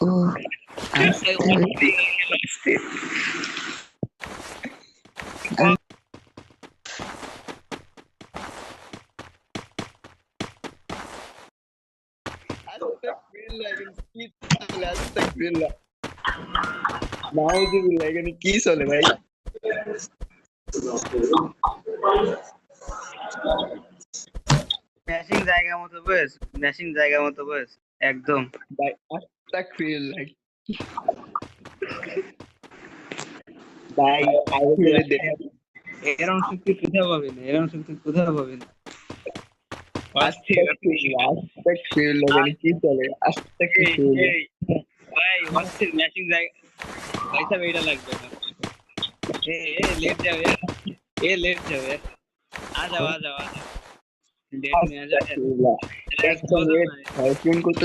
Oh, I'm still. কি চলে ভাই? ম্যাশিং জায়গা মতো বস, ম্যাশিং জায়গা মতো বস একদম। ভাই আস্তাগফিরুল্লাহ। ভাই আইলে দেখেন এরকম শক্তি কোথাও পাবে না, এরকম শক্তি কোথাও পাবে না। আস্তাগফিরুল্লাহ কি চলে? আস্তাগফিরুল্লাহ। ভাই অস্থির ম্যাচিং জায়গা। ভাই সাহেব এটা লাগবে না। এ लेट जाओ यार, ये लेट जाओ यार, आ जाओ आ जाओ आ जाओ, डेट में आ जाओ यार। আস্তাগফিরুল্লাহ। একদম রেড। ভাই ফোন করতে